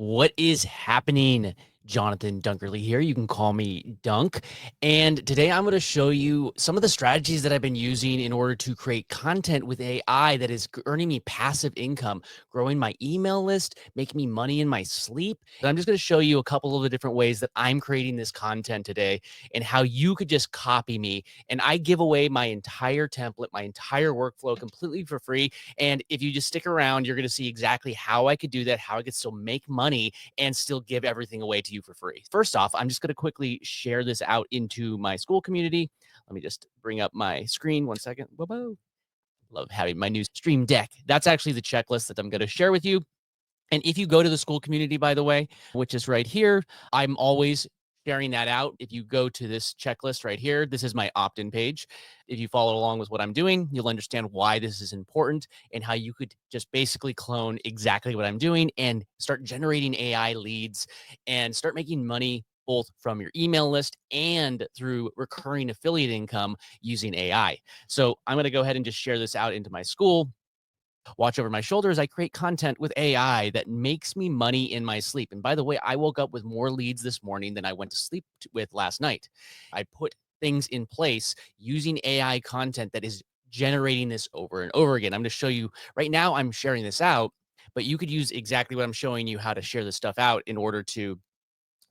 What is happening? Jonathan Dunkerley here. You can call me Dunk. And today I'm going to show you some of the strategies that I've been using in order to create content with AI that is earning me passive income, growing my email list, making me money in my sleep. And I'm just going to show you a couple of the different ways that I'm creating this content today and how you could just copy me. And I give away my entire template, my entire workflow completely for free. And if you just stick around, you're going to see exactly how I could do that, how I could still make money and still give everything away to you for free. First off, I'm just going to quickly share this out into my Skool community. Let me just bring up my screen 1 second. Whoa. Love having my new stream deck. That's actually the checklist that I'm going to share with you. And if you go to the Skool community, by the way, which is right here, I'm always sharing that out. If you go to this checklist right here, this is my opt-in page. If you follow along with what I'm doing, you'll understand why this is important and how you could just basically clone exactly what I'm doing and start generating AI leads and start making money both from your email list and through recurring affiliate income using AI. So I'm going to go ahead and just share this out into my Skool. Watch over my shoulder as I create content with AI that makes me money in my sleep. And by the way, I woke up with more leads this morning than I went to sleep with last night. I put things in place using AI content that is generating this over and over again. I'm going to show you right now, I'm sharing this out, but you could use exactly what I'm showing you how to share this stuff out in order to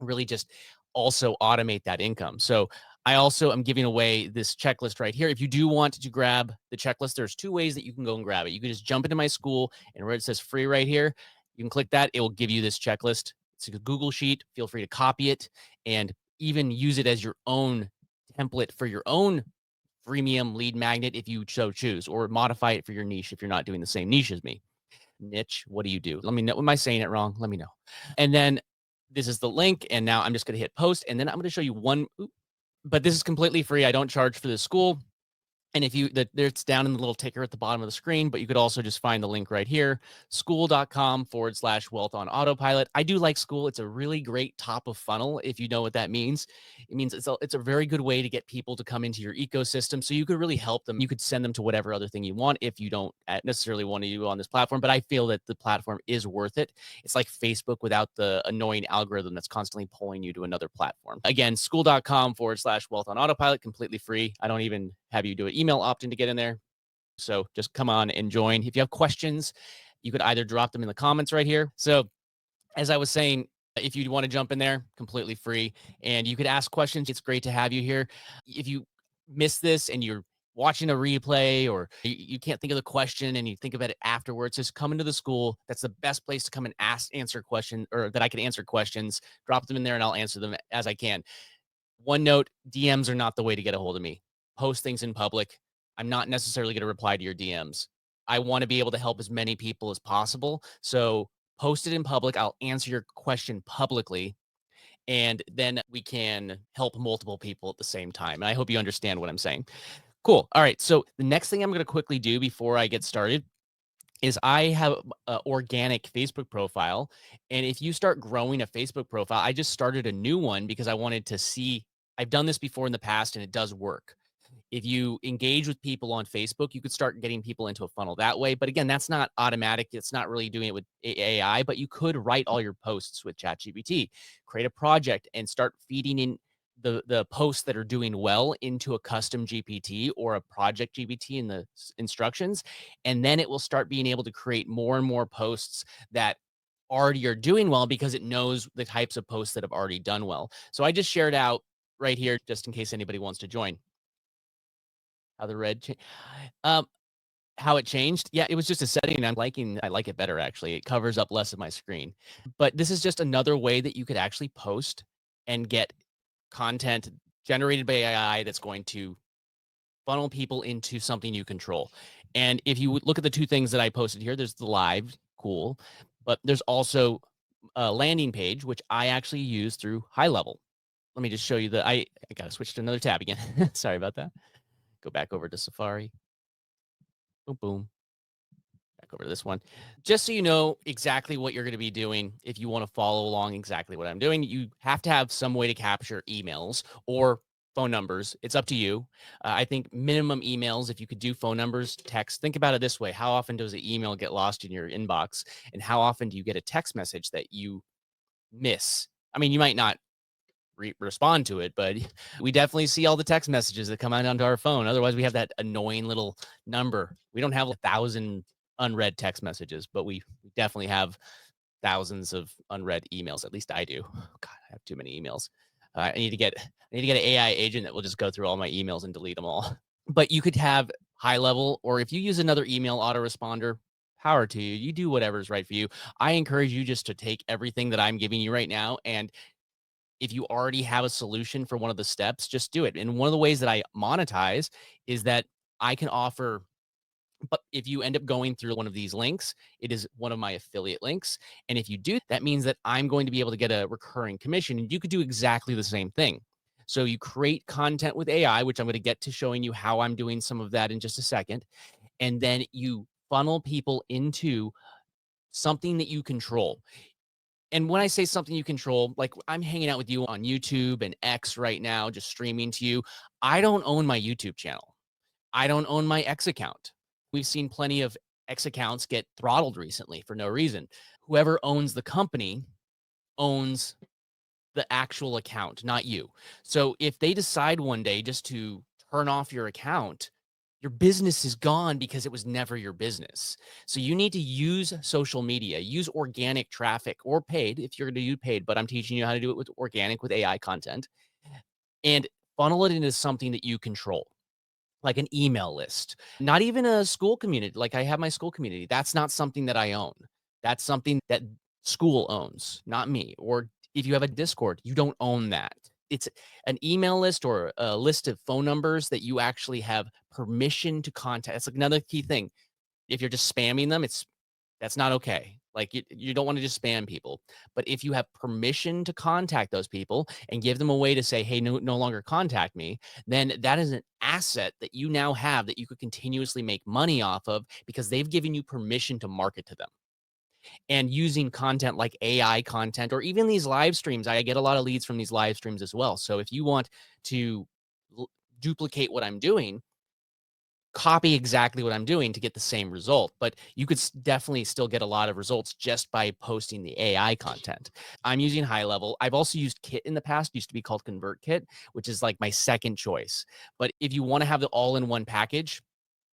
really just also automate that income. So I also am giving away this checklist right here. If you do want to grab the checklist, there's two ways that you can go and grab it. You can just jump into my Skool and where it says free right here, you can click that. It will give you this checklist. It's a Google sheet. Feel free to copy it and even use it as your own template for your own freemium lead magnet if you so choose, or modify it for your niche if you're not doing the same niche as me. Niche, what do you do? Let me know. Am I saying it wrong? Let me know. And then this is the link. And now I'm just going to hit post. And then I'm going to show you one, but this is completely free. I don't charge for this Skool. And if you, it's down in the little ticker at the bottom of the screen, but you could also just find the link right here, skool.com/wealth on autopilot. I do like Skool. It's a really great top of funnel. If you know what that means, it means it's a very good way to get people to come into your ecosystem. So you could really help them. You could send them to whatever other thing you want if you don't necessarily want to do on this platform. But I feel that the platform is worth it. It's like Facebook without the annoying algorithm that's constantly pulling you to another platform. Again, skool.com/wealth on autopilot, completely free. I don't even have you do it email opt-in to get in there. So just come on and join. If you have questions, you could either drop them in the comments right here. So as I was saying, if you want to jump in there, completely free. And you could ask questions. It's great to have you here. If you miss this and you're watching a replay or you can't think of the question and you think about it afterwards, just come into the Skool. That's the best place to come and answer questions, or that I can answer questions. Drop them in there and I'll answer them as I can. One note, DMs are not the way to get a hold of me. Post things in public. I'm not necessarily going to reply to your DMs. I want to be able to help as many people as possible. So post it in public. I'll answer your question publicly. And then we can help multiple people at the same time. And I hope you understand what I'm saying. Cool. All right. So the next thing I'm going to quickly do before I get started is I have an organic Facebook profile. And if you start growing a Facebook profile, I just started a new one because I wanted to see. I've done this before in the past and it does work. If you engage with people on Facebook, you could start getting people into a funnel that way. But again, that's not automatic. It's not really doing it with AI, but you could write all your posts with ChatGPT, create a project and start feeding in the posts that are doing well into a custom GPT or a project GPT in the instructions. And then it will start being able to create more and more posts that already are doing well because it knows the types of posts that have already done well. So I just shared out right here, just in case anybody wants to join. How the red how it changed? Yeah, it was just a setting. I like it better actually. It covers up less of my screen. But this is just another way that you could actually post and get content generated by AI that's going to funnel people into something you control. And if you look at the two things that I posted here, there's the live, cool, but there's also a landing page, which I actually use through High Level. Let me just show you I got to switch to another tab again. Sorry about that. Go back over to Safari. Boom, boom. Back over to this one. Just so you know exactly what you're going to be doing, if you want to follow along exactly what I'm doing, you have to have some way to capture emails or phone numbers. It's up to you. I think minimum emails, if you could do phone numbers, text, think about it this way. How often does an email get lost in your inbox? And how often do you get a text message that you miss. I mean, you might not respond to it, but we definitely see all the text messages that come out onto our phone. Otherwise, we have that annoying little number. We don't have 1,000 unread text messages, but we definitely have thousands of unread emails. At least I do. Oh, God, I have too many emails. I need to get an AI agent that will just go through all my emails and delete them all. But you could have high level, or if you use another email autoresponder, power to you. You do whatever's right for you. I encourage you just to take everything that I'm giving you right now, and if you already have a solution for one of the steps, just do it. And one of the ways that I monetize is that I can offer, but if you end up going through one of these links, it is one of my affiliate links. And if you do, that means that I'm going to be able to get a recurring commission. And you could do exactly the same thing. So you create content with AI, which I'm going to get to showing you how I'm doing some of that in just a second. And then you funnel people into something that you control. And when I say something you control, like I'm hanging out with you on YouTube and X right now, just streaming to you. I don't own my YouTube channel. I don't own my X account. We've seen plenty of X accounts get throttled recently for no reason. Whoever owns the company owns the actual account, not you. So if they decide one day just to turn off your account, your business is gone because it was never your business. So you need to use social media, use organic traffic or paid if you're going to do paid, but I'm teaching you how to do it with organic with AI content and funnel it into something that you control, like an email list, not even a Skool community. Like I have my Skool community. That's not something that I own. That's something that Skool owns, not me. Or if you have a Discord, you don't own that. It's an email list or a list of phone numbers that you actually have permission to contact. That's like another key thing. If you're just spamming them, that's not okay. Like you don't want to just spam people. But if you have permission to contact those people and give them a way to say, hey, no longer contact me, then that is an asset that you now have that you could continuously make money off of because they've given you permission to market to them. And using content like AI content or even these live streams, I get a lot of leads from these live streams as well. So if you want to duplicate what I'm doing, copy exactly what I'm doing to get the same result, but you could definitely still get a lot of results just by posting the AI content. I'm using high level. I've also used Kit in the past, used to be called Convert Kit, which is like my second choice. But if you want to have the all in one package,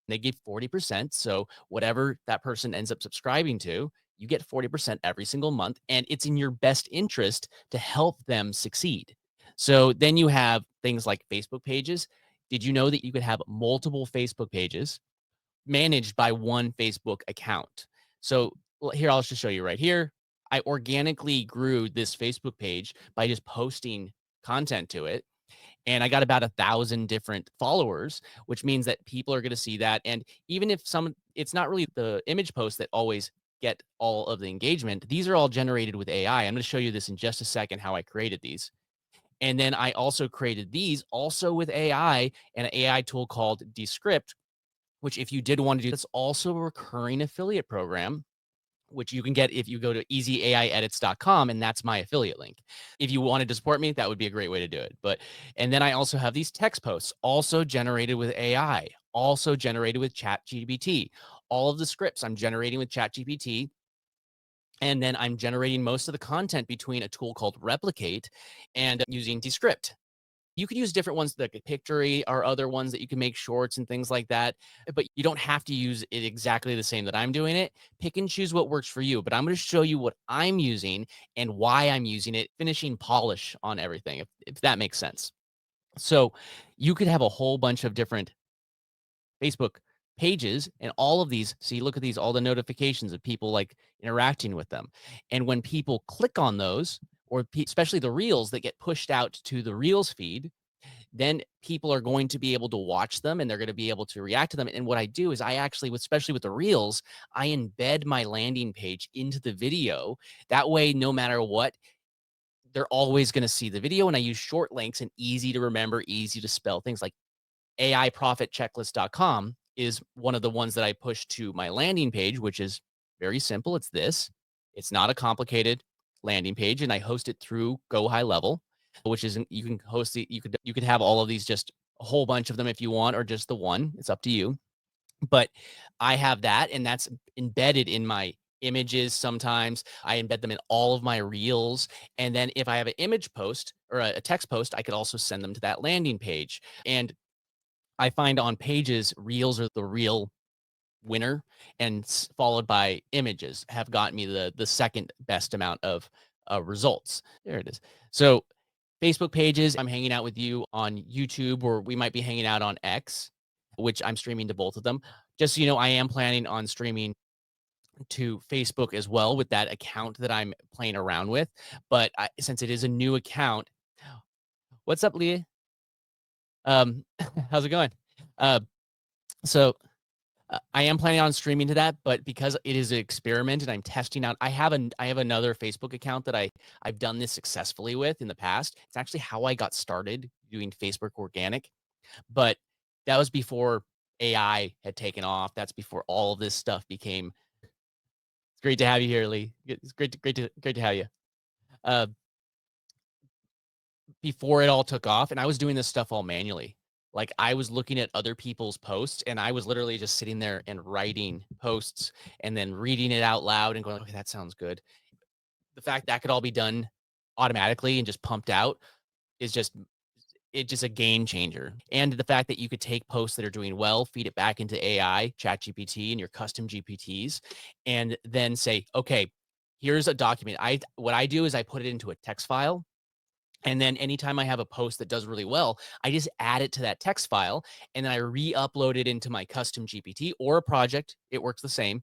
they give 40%. So whatever that person ends up subscribing to, you get 40% every single month. And it's in your best interest to help them succeed. So then you have things like Facebook pages. Did you know that you could have multiple Facebook pages managed by one Facebook account? So here, I'll just show you right here. I organically grew this Facebook page by just posting content to it. And I got about 1,000 different followers, which means that people are going to see that. And even if it's not really the image posts that always get all of the engagement. These are all generated with AI. I'm going to show you this in just a second, how I created these. And then I also created these also with AI and an AI tool called Descript, which if you did want to do, that's also a recurring affiliate program, which you can get if you go to easyaiedits.com, and that's my affiliate link. If you wanted to support me, that would be a great way to do it. And then I also have these text posts also generated with AI, also generated with ChatGPT. All of the scripts I'm generating with ChatGPT. And then I'm generating most of the content between a tool called Replicate and using Descript. You could use different ones like Pictory or other ones that you can make shorts and things like that, but you don't have to use it exactly the same that I'm doing it. Pick and choose what works for you, but I'm going to show you what I'm using and why I'm using it, finishing polish on everything, if that makes sense. So you could have a whole bunch of different Facebook pages and all of these. See, look at these, all the notifications of people like interacting with them. And when people click on those, or especially the reels that get pushed out to the reels feed, then people are going to be able to watch them and they're going to be able to react to them. And what I do is I actually, especially with the reels, I embed my landing page into the video. That way, no matter what, they're always going to see the video. And I use short links and easy to remember, easy to spell things like AIprofitchecklist.com is one of the ones that I push to my landing page, which is very simple. It's this. It's not a complicated landing page, and I host it through Go High Level, which is you can host the you could have all of these, just a whole bunch of them if you want, or just the one. It's up to you. But I have that, and that's embedded in my images sometimes. I embed them in all of my reels. And then if I have an image post or a text post, I could also send them to that landing page. And I find on pages, reels are the real winner, and followed by images have gotten me the second best amount of results. There it is. So Facebook pages, I'm hanging out with you on YouTube, or we might be hanging out on X, which I'm streaming to both of them. Just so you know, I am planning on streaming to Facebook as well with that account that I'm playing around with. But since it is a new account, what's up, Leah? How's it going? Uh, so I am planning on streaming to that, but because it is an experiment and I'm testing out, I have another Facebook account that I've done this successfully with in the past. It's actually how I got started doing Facebook organic, but that was before AI had taken off. That's before all of this stuff became. It's great to have you here, Lee. It's great to have you. Uh, Before it all took off, and I was doing this stuff all manually. Like, I was looking at other people's posts, and I was literally just sitting there and writing posts and then reading it out loud and going, "Okay, that sounds good." The fact that could all be done automatically and just pumped out is just a game changer. And the fact that you could take posts that are doing well, feed it back into AI, ChatGPT, and your custom GPTs, and then say, "Okay, here's a document." What I do is I put it into a text file, and then anytime I have a post that does really well, I just add it to that text file, and then I re-upload it into my custom GPT or a project. It works the same.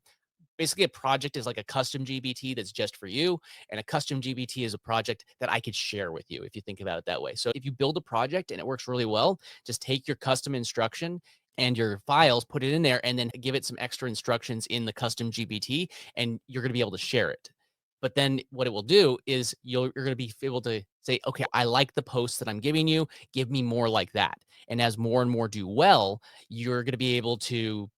Basically, a project is like a custom GPT that's just for you, and a custom GPT is a project that I could share with you if you think about it that way. So if you build a project and it works really well, just take your custom instruction and your files, put it in there, and then give it some extra instructions in the custom GPT, and you're going to be able to share it. But then what it will do is you're going to be able to say, okay, I like the posts that I'm giving you. Give me more like that. And as more and more do well, you're going to be able to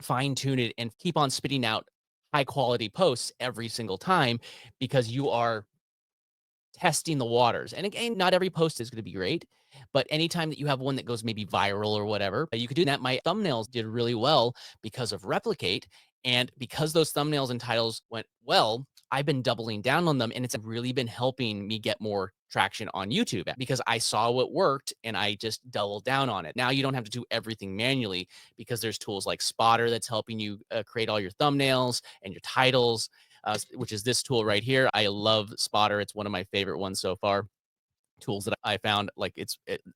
fine tune it and keep on spitting out high quality posts every single time because you are testing the waters. And again, not every post is going to be great, but anytime that you have one that goes maybe viral or whatever, you could do that. My thumbnails did really well because of Replicate. And because those thumbnails and titles went well, I've been doubling down on them, and it's really been helping me get more traction on YouTube because I saw what worked and I just doubled down on it. Now you don't have to do everything manually because there's tools like Spotter that's helping you create all your thumbnails and your titles, which is this tool right here. I love Spotter. It's one of my favorite ones so far. Tools that I found, like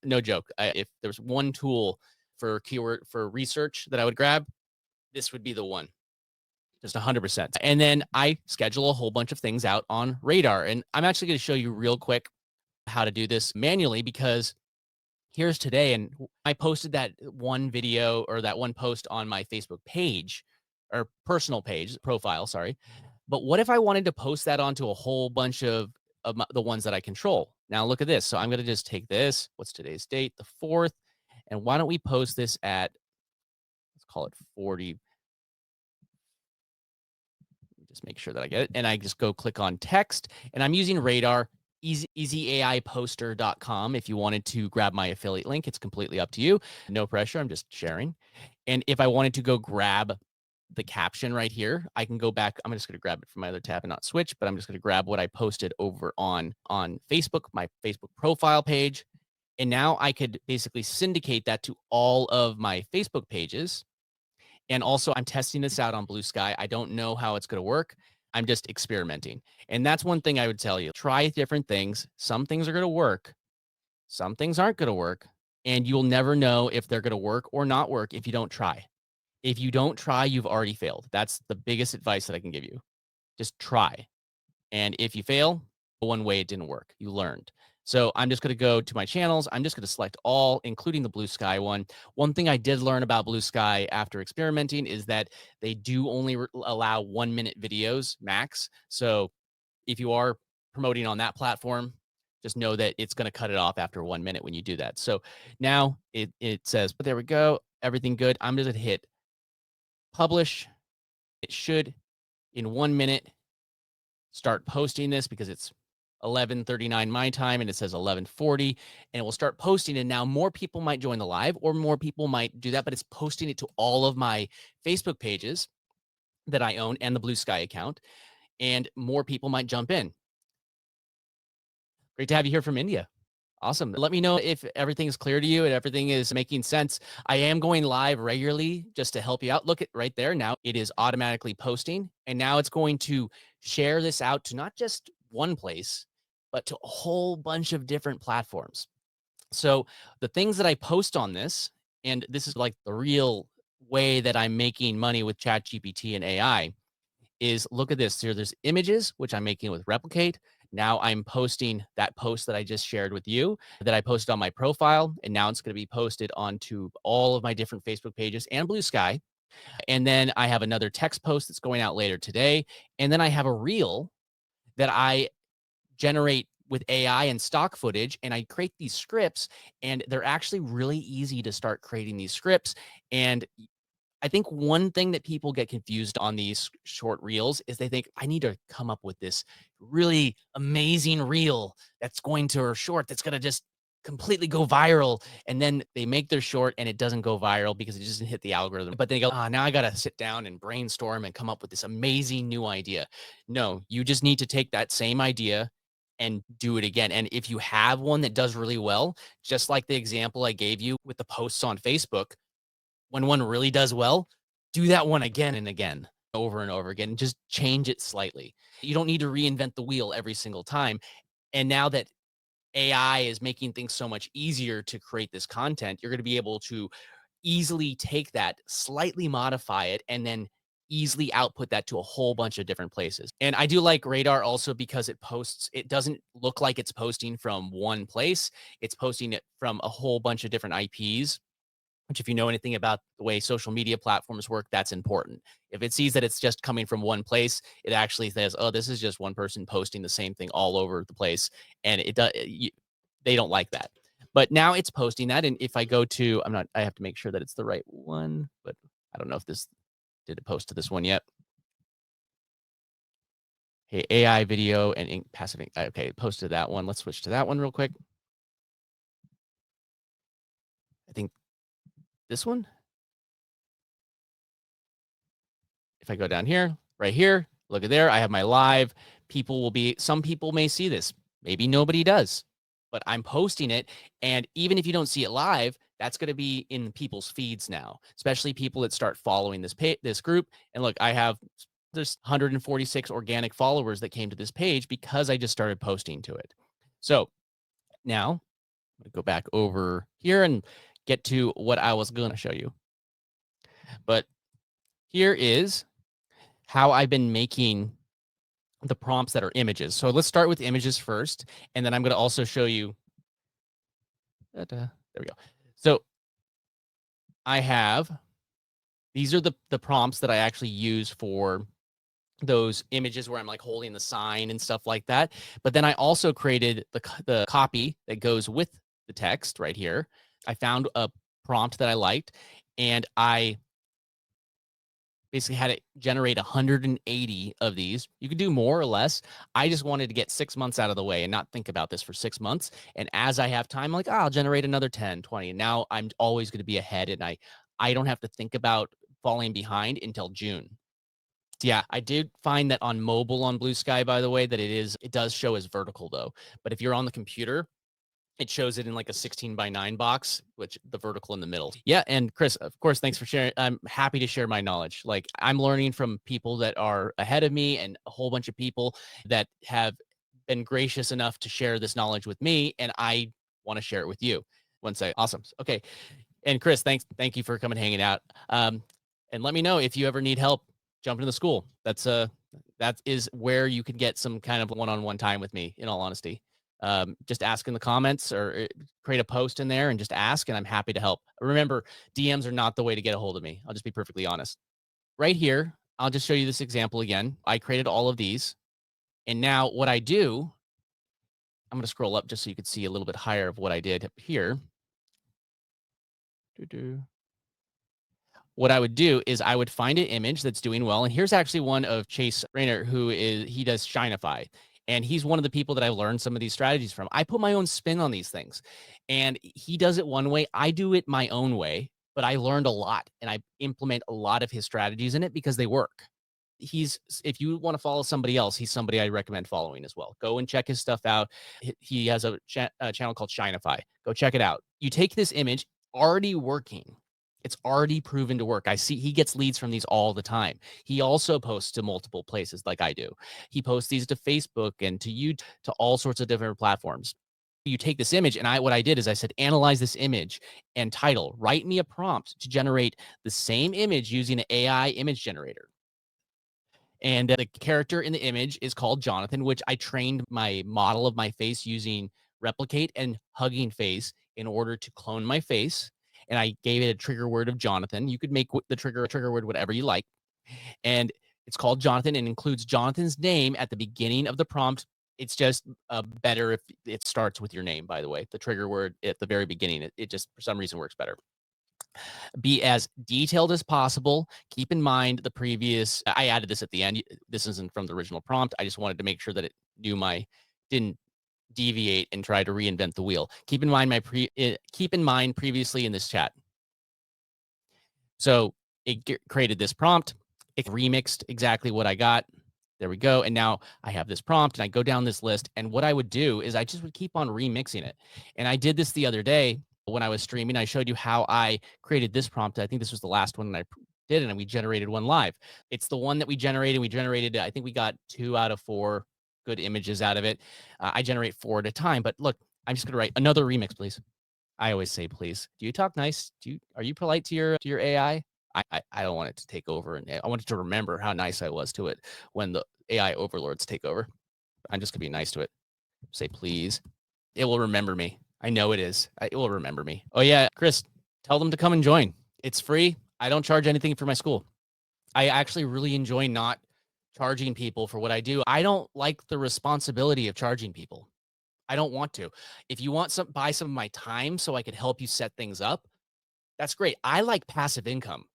no joke. If there's one tool for keyword for research that I would grab, this would be the one. Just 100%. And then I schedule a whole bunch of things out on Radar. And I'm actually going to show you real quick how to do this manually because here's today. And I posted that one video or that one post on my Facebook page or personal page profile. Sorry. But what if I wanted to post that onto a whole bunch of the ones that I control? Now look at this. So I'm going to just take this. What's today's date? The 4th. And why don't we post this at, let's call it 40. Just make sure that I get it. And I just go click on text, and I'm using Radar, easyaiposter.com. If you wanted to grab my affiliate link, it's completely up to you. No pressure. I'm just sharing. And if I wanted to go grab the caption right here, I can go back. I'm just going to grab it from my other tab and not switch, but I'm just going to grab what I posted over on Facebook, my Facebook profile page. And now I could basically syndicate that to all of my Facebook pages. And also, I'm testing this out on Blue Sky. I don't know how it's going to work. I'm just experimenting. And that's one thing I would tell you. Try different things. Some things are going to work. Some things aren't going to work. And you'll never know if they're going to work or not work if you don't try. If you don't try, you've already failed. That's the biggest advice that I can give you. Just try. And if you fail, one way it didn't work. You learned. So I'm just going to go to my channels. I'm just going to select all, including the Blue Sky one. One thing I did learn about Blue Sky after experimenting is that they do only allow 1 minute videos max. So if you are promoting on that platform, just know that it's going to cut it off after 1 minute when you do that. So now it says, but there we go. Everything good. I'm just going to hit publish. It should, in 1 minute, start posting this because it's 11:39 my time and it says 11:40, and it will start posting. And now more people might join the live or more people might do that, but it's posting it to all of my Facebook pages. that I own and the Blue Sky account, and more people might jump in. Great to have you here from India. Awesome. Let me know if everything is clear to you and everything is making sense. I am going live regularly just to help you out. Look at right there now. It is automatically posting. And now it's going to share this out to not just one place, but to a whole bunch of different platforms. So the things that I post on this, and this is like the real way that I'm making money with ChatGPT and AI, is look at this here. There's images, which I'm making with Replicate. Now I'm posting that post that I just shared with you that I posted on my profile. And now it's going to be posted onto all of my different Facebook pages and Blue Sky. And then I have another text post that's going out later today. And then I have a reel that I generate with AI and stock footage, and I create these scripts, and they're actually really easy to start creating these scripts. And I think one thing that people get confused on these short reels is they think I need to come up with this really amazing reel that's going to, or short that's going to just completely go viral. And then they make their short and it doesn't go viral because it doesn't hit the algorithm. But they go, ah, now I got to sit down and brainstorm and come up with this amazing new idea. No, you just need to take that same idea and do it again. And if you have one that does really well, just like the example I gave you with the posts on Facebook, when one really does well, do that one again and again, over and over again, and just change it slightly. You don't need to reinvent the wheel every single time. And now that AI is making things so much easier to create this content, you're going to be able to easily take that, slightly modify it, and then easily output that to a whole bunch of different places. And I do like Radar also because it doesn't look like it's posting from one place. It's posting it from a whole bunch of different IPs, which if you know anything about the way social media platforms work, that's important. If it sees that it's just coming from one place, it actually says, "Oh, this is just one person posting the same thing all over the place," and it does. They don't like that. But now it's posting that, and if I go to, I'm not. I have to make sure that it's the right one, but I don't know if this did it post to this one yet. Hey, AI video and passive ink. Okay, it posted that one. Let's switch to that one real quick. I think this one. If I go down here, right here, look at there, I have my live. Some people may see this. Maybe nobody does, but I'm posting it. And even if you don't see it live, that's going to be in people's feeds now, especially people that start following this group. And look, there's 146 organic followers that came to this page because I just started posting to it. So now I'm going to go back over here and get to what I was going to show you. But here is how I've been making the prompts that are images. So let's start with images first, and then I'm going to also show you. There we go. So I have these are the prompts that I actually use for those images where I'm like holding the sign and stuff like that. But then I also created the copy that goes with the text right here. I found a prompt that I liked, and I basically had it generate 180 of these. You could do more or less. I just wanted to get 6 months out of the way and not think about this for 6 months. And as I have time, I'm like, oh, I'll generate another 10, 20. And now I'm always going to be ahead, and I don't have to think about falling behind until June. Yeah, I did find that on mobile on Blue Sky, by the way, that it does show as vertical though. But if you're on the computer, it shows it in like a 16:9 box, which the vertical in the middle. Yeah. And Chris, of course, thanks for sharing. I'm happy to share my knowledge. Like I'm learning from people that are ahead of me and a whole bunch of people that have been gracious enough to share this knowledge with me. And I want to share it with you. One second. Awesome. Okay. And Chris, thank you for coming hanging out. And let me know if you ever need help jumping to the school. That is where you can get some kind of one-on-one time with me, in all honesty. Just ask in the comments or create a post in there and just ask, and I'm happy to help. Remember, DMs are not the way to get a hold of me. I'll just be perfectly honest. Right here, I'll just show you this example again. I created all of these. And now what I do, I'm going to scroll up just so you can see a little bit higher of what I did here. What I would do is I would find an image that's doing well. And here's actually one of Chase Rayner, he does Shinify. And he's one of the people that I learned some of these strategies from. I put my own spin on these things. And he does it one way. I do it my own way, but I learned a lot and I implement a lot of his strategies in it because they work. if you want to follow somebody else, he's somebody I recommend following as well. Go and check his stuff out. He has a channel called Shinify. Go check it out. You take this image already working. It's already proven to work. I see he gets leads from these all the time. He also posts to multiple places like I do. He posts these to Facebook and to YouTube, to all sorts of different platforms. You take this image, and what I did is I said, analyze this image and title, write me a prompt to generate the same image using an AI image generator. And the character in the image is called Jonathan, which I trained my model of my face using Replicate and Hugging Face in order to clone my face. And I gave it a trigger word of Jonathan. You could make the trigger word whatever you like. And it's called Jonathan and includes Jonathan's name at the beginning of the prompt. It's just better if it starts with your name, by the way. The trigger word at the very beginning, it just for some reason works better. Be as detailed as possible. Keep in mind the previous, I added this at the end. This isn't from the original prompt. I just wanted to make sure that it knew didn't deviate and try to reinvent the wheel. Keep in mind previously in this chat. So it created this prompt. It remixed exactly what I got. There we go. And now I have this prompt and I go down this list. And what I would do is I just would keep on remixing it. And I did this the other day when I was streaming. I showed you how I created this prompt. I think this was the last one that I did, and we generated one live. It's the one that we generated. I think we got 2 out of 4 good images out of it. I generate 4 at a time. But look, I'm just going to write another remix, please. I always say, please. Do you talk nice? Are you polite to your AI? I don't want it to take over, and I want it to remember how nice I was to it when the AI overlords take over. I'm just gonna be nice to it. Say please. It will remember me. I know it is. It will remember me. Oh yeah, Chris, tell them to come and join. It's free. I don't charge anything for my school. I actually really enjoy not charging people for what I do. I don't like the responsibility of charging people. I don't want to. If you want buy some of my time so I could help you set things up, that's great. I like passive income.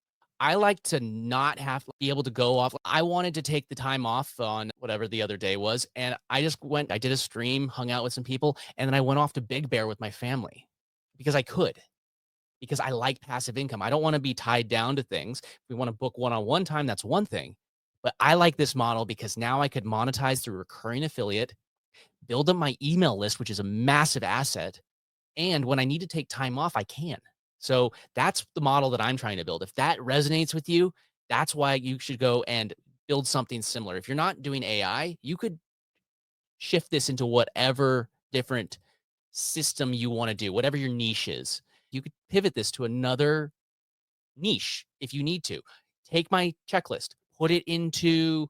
I like to not have to be able to go off. I wanted to take the time off on whatever the other day was. And I did a stream, hung out with some people, and then I went off to Big Bear with my family because I could, because I like passive income. I don't want to be tied down to things. If we want to book one-on-one time, that's one thing. But I like this model because now I could monetize through recurring affiliate, build up my email list, which is a massive asset. And when I need to take time off, I can. So that's the model that I'm trying to build. If that resonates with you, that's why you should go and build something similar. If you're not doing AI, you could shift this into whatever different system you want to do, whatever your niche is. You could pivot this to another niche if you need to. Take my checklist, put it into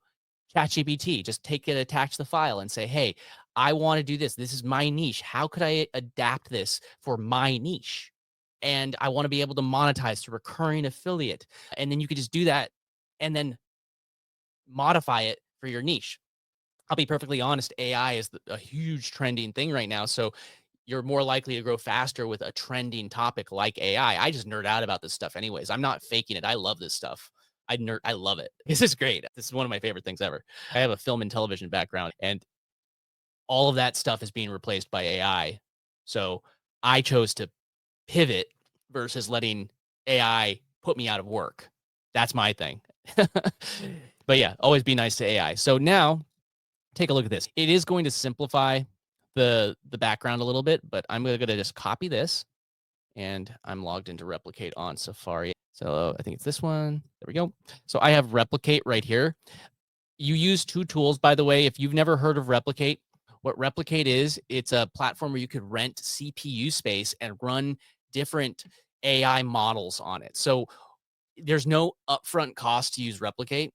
ChatGPT, just take it, attach the file and say, hey, I want to do this. This is my niche. How could I adapt this for my niche? And I want to be able to monetize through recurring affiliate. And then you could just do that and then modify it for your niche. I'll be perfectly honest, AI is a huge trending thing right now. So you're more likely to grow faster with a trending topic like AI. I just nerd out about this stuff anyways. I'm not faking it. I love this stuff. I love it. This is great. This is one of my favorite things ever. I have a film and television background, and all of that stuff is being replaced by AI. So I chose to pivot versus letting AI put me out of work. That's my thing. But yeah, always be nice to AI. So now take a look at this. It is going to simplify the background a little bit, but I'm going to just copy this, and I'm logged into Replicate on Safari. So I think it's this one. There we go. So I have Replicate right here. You use 2 tools, by the way. If you've never heard of Replicate, what Replicate is, it's a platform where you could rent CPU space and run different AI models on it. So there's no upfront cost to use Replicate.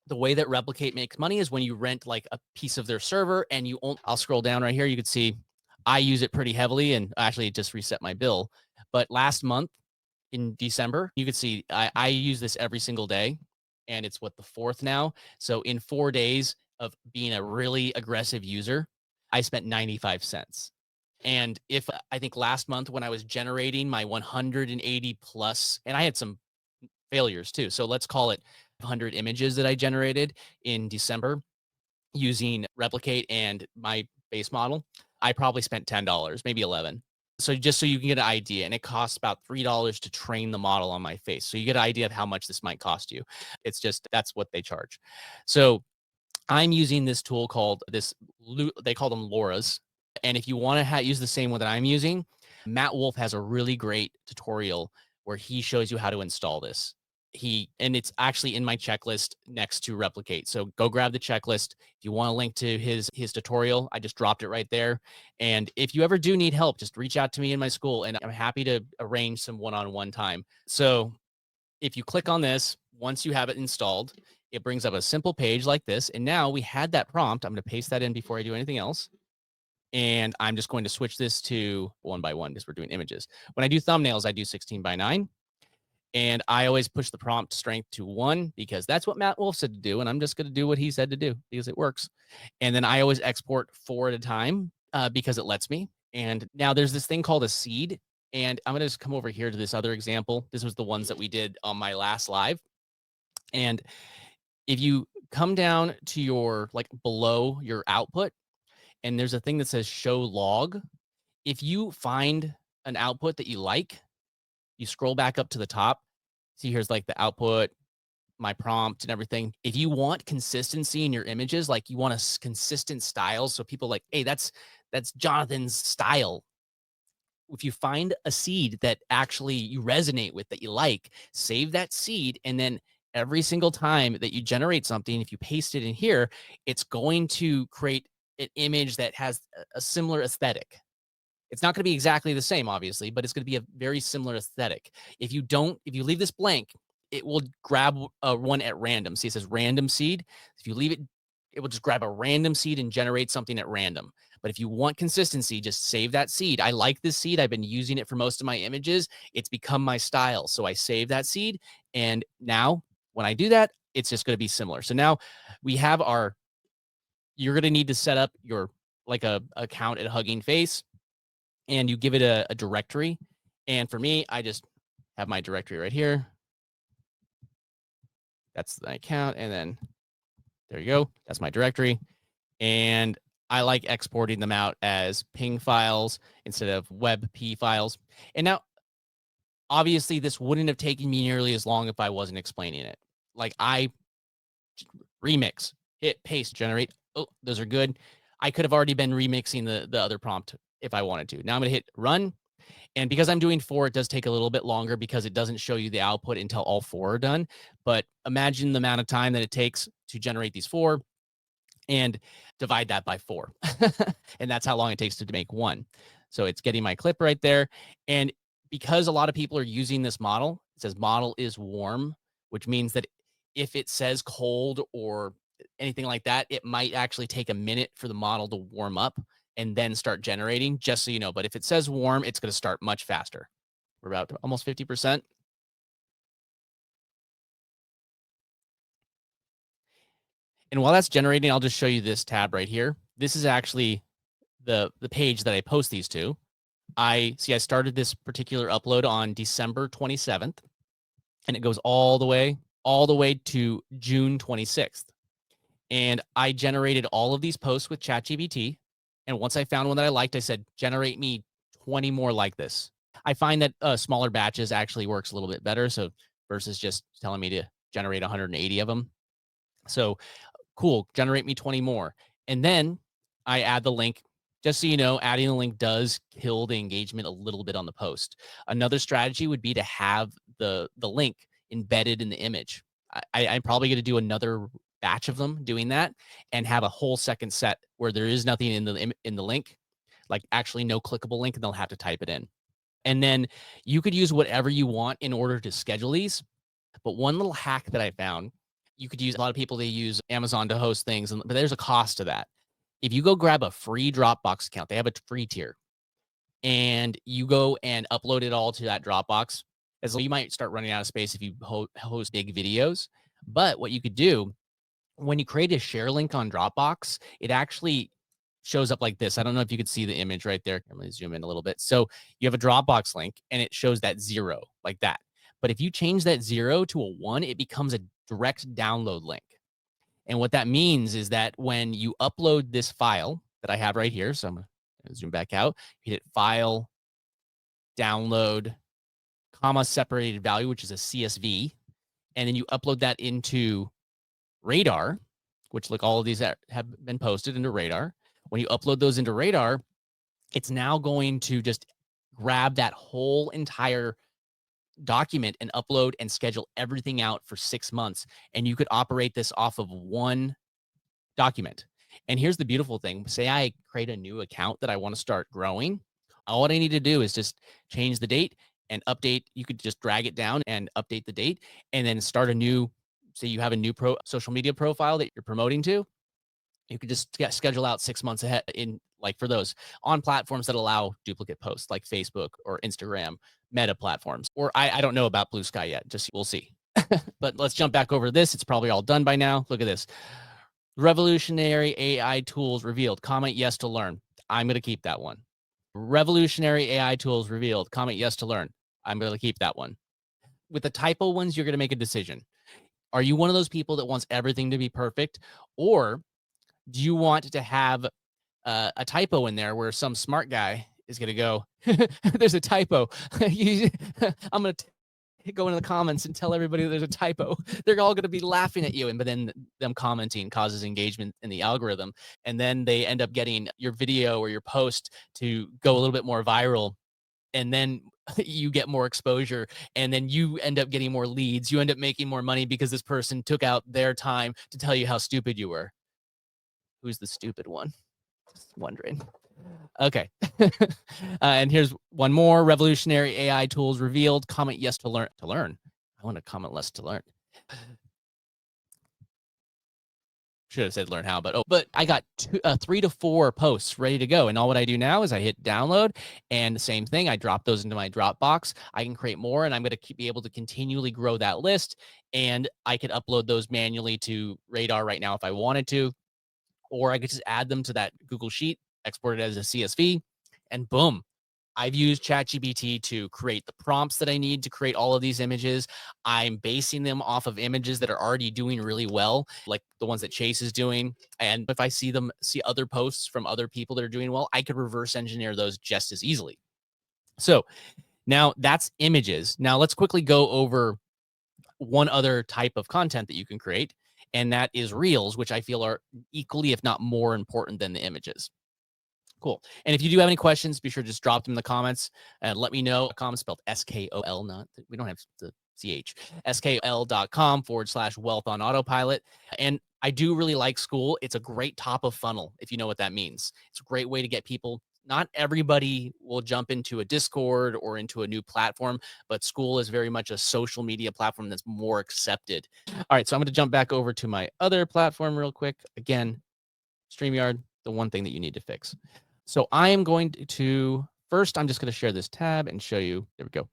The way that Replicate makes money is when you rent like a piece of their server and I'll scroll down right here. You can see I use it pretty heavily, and actually it just reset my bill. But last month in December, you could see I use this every single day, and it's the 4th now. So in 4 days of being a really aggressive user, I spent 95 cents. And if I think last month when I was generating my 180 plus, and I had some failures too. So let's call it 100 images that I generated in December using Replicate and my base model. I probably spent $10, maybe 11. So just so you can get an idea, and it costs about $3 to train the model on my face. So you get an idea of how much this might cost you. It's just that's what they charge. So I'm using this tool called they call them LoRa's. And if you want to use the same one that I'm using, Matt Wolf has a really great tutorial where he shows you how to install this. And it's actually in my checklist next to Replicate. So go grab the checklist. If you want a link to his tutorial, I just dropped it right there. And if you ever do need help, just reach out to me in my school and I'm happy to arrange some one-on-one time. So if you click on this, once you have it installed, it brings up a simple page like this. And now we had that prompt. I'm going to paste that in before I do anything else. And I'm just going to switch this to 1x1 because we're doing images. When I do thumbnails, I do 16:9. And I always push the prompt strength to 1 because that's what Matt Wolf said to do. And I'm just going to do what he said to do because it works. And then I always export 4 at a time because it lets me. And now there's this thing called a seed. And I'm going to just come over here to this other example. This was the ones that we did on my last live. And if you come down to your like below your output, and there's a thing that says show log. If you find an output that you like, you scroll back up to the top. See, here's like the output, my prompt and everything. If you want consistency in your images, like you want a consistent style, so people like, hey, that's Jonathan's style. If you find a seed that actually you resonate with, that you like, save that seed. And then every single time that you generate something, if you paste it in here, it's going to create an image that has a similar aesthetic. It's not going to be exactly the same, obviously, but it's going to be a very similar aesthetic. If you leave this blank, it will grab one at random. See, it says random seed. If you leave it, it will just grab a random seed and generate something at random. But if you want consistency, just save that seed. I like this seed. I've been using it for most of my images. It's become my style. So I save that seed. And now when I do that, it's just going to be similar. So now we have you're going to need to set up your like a account at Hugging Face and you give it a directory. And for me, I just have my directory right here. That's the account. And then there you go. That's my directory. And I like exporting them out as ping files instead of WebP files. And now, obviously, this wouldn't have taken me nearly as long if I wasn't explaining it. Like I remix, hit paste, generate. Oh, those are good. I could have already been remixing the other prompt if I wanted to. Now I'm going to hit run. And because I'm doing 4, it does take a little bit longer because it doesn't show you the output until all 4 are done. But imagine the amount of time that it takes to generate these 4 and divide that by 4. And that's how long it takes to make 1. So it's getting my clip right there. And because a lot of people are using this model, it says model is warm, which means that if it says cold or anything like that, it might actually take a minute for the model to warm up and then start generating, just so you know. But if it says warm, it's going to start much faster. We're about almost 50%. And while that's generating, I'll just show you this tab right here. This is actually the page that I post these to. I started this particular upload on December 27th, and it goes all the way to June 26th. And I generated all of these posts with ChatGPT. And once I found one that I liked, I said, generate me 20 more like this. I find that smaller batches actually works a little bit better. So versus just telling me to generate 180 of them. So cool, generate me 20 more. And then I add the link. Just so you know, adding the link does kill the engagement a little bit on the post. Another strategy would be to have the link embedded in the image. I'm probably going to do another batch of them doing that and have a whole second set where there is nothing in the link, like actually no clickable link, and they'll have to type it in. And then you could use whatever you want in order to schedule these. But one little hack that I found, you could use, a lot of people, they use Amazon to host things, but there's a cost to that. If you go grab a free Dropbox account, they have a free tier, and you go and upload it all to that Dropbox. As you might start running out of space if you host big videos. But what you could do, when you create a share link on Dropbox, it actually shows up like this. I don't know if you could see the image right there. I'm going to zoom in a little bit. So you have a Dropbox link and it shows that 0 like that. But if you change that 0 to a 1, it becomes a direct download link. And what that means is that when you upload this file that I have right here, so I'm going to zoom back out, you hit file, download, comma separated value, which is a CSV, and then you upload that into Radar, which look, all of these that have been posted into Radar. When you upload those into Radar, it's now going to just grab that whole entire document and upload and schedule everything out for 6 months. And you could operate this off of one document. And here's the beautiful thing. Say I create a new account that I want to start growing. All I need to do is just change the date and update. You could just drag it down and update the date and then start a new, say you have a new social media profile that you're promoting to. You could just schedule out 6 months ahead in, like, for those on platforms that allow duplicate posts like Facebook or Instagram, Meta platforms, or I don't know about Blue Sky yet. Just we'll see. But let's jump back over this. It's probably all done by now. Look at this. Revolutionary AI tools revealed. Comment yes to learn. I'm going to keep that one. Revolutionary AI tools revealed. Comment yes to learn. I'm going to keep that one. With the typo ones, you're going to make a decision. Are you one of those people that wants everything to be perfect? Or do you want to have a typo in there where some smart guy is going to go, there's a typo. I'm going to go into the comments and tell everybody there's a typo. They're all going to be laughing at you. But then them commenting causes engagement in the algorithm. And then they end up getting your video or your post to go a little bit more viral. And then you get more exposure, and then you end up getting more leads. You end up making more money because this person took out their time to tell you how stupid you were. Who's the stupid one? Just wondering. Okay. And here's one more. Revolutionary AI tools revealed. Comment yes to learn. To learn. I want to comment less to learn. Should have said learn how, but I got 3 to 4 posts ready to go. And all what I do now is I hit download, and the same thing. I drop those into my Dropbox. I can create more, and I'm going to be able to continually grow that list. And I could upload those manually to Radar right now if I wanted to, or I could just add them to that Google Sheet, export it as a CSV, and boom. I've used ChatGPT to create the prompts that I need to create all of these images. I'm basing them off of images that are already doing really well, like the ones that Chase is doing. And if I see other posts from other people that are doing well, I could reverse engineer those just as easily. So now that's images. Now let's quickly go over one other type of content that you can create, and that is reels, which I feel are equally, if not more important than the images. Cool. And if you do have any questions, be sure to just drop them in the comments and let me know. Comments spelled SKOL, not, we don't have the CH, skol.com/wealth on autopilot. And I do really like Skool. It's a great top of funnel, if you know what that means. It's a great way to get people. Not everybody will jump into a Discord or into a new platform, but Skool is very much a social media platform that's more accepted. All right, so I'm going to jump back over to my other platform real quick. Again, StreamYard, the one thing that you need to fix. So I am going to, first, I'm just going to share this tab and show you. There we go.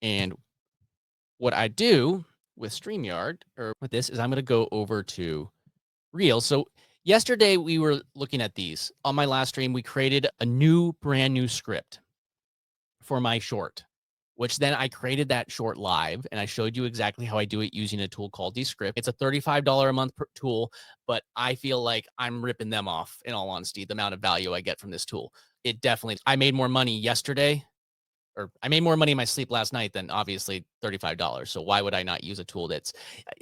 And what I do with StreamYard, or with this, is I'm going to go over to Reels. So yesterday we were looking at these. On my last stream, we created a brand new script for my short, which then I created that short live, and I showed you exactly how I do it using a tool called Descript. It's a $35 a month tool, but I feel like I'm ripping them off, in all honesty, the amount of value I get from this tool. It definitely, I made more money yesterday, or I made more money in my sleep last night than obviously $35. So why would I not use a tool that's,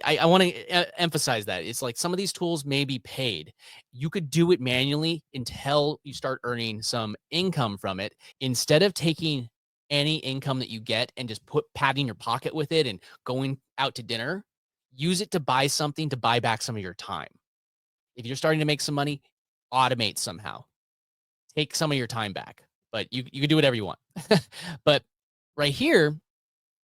I want to emphasize that. It's like some of these tools may be paid. You could do it manually until you start earning some income from it. Instead of taking any income that you get and just padding your pocket with it and going out to dinner, use it to buy something, to buy back some of your time. If you're starting to make some money, automate somehow. Take some of your time back, but you can do whatever you want. But right here,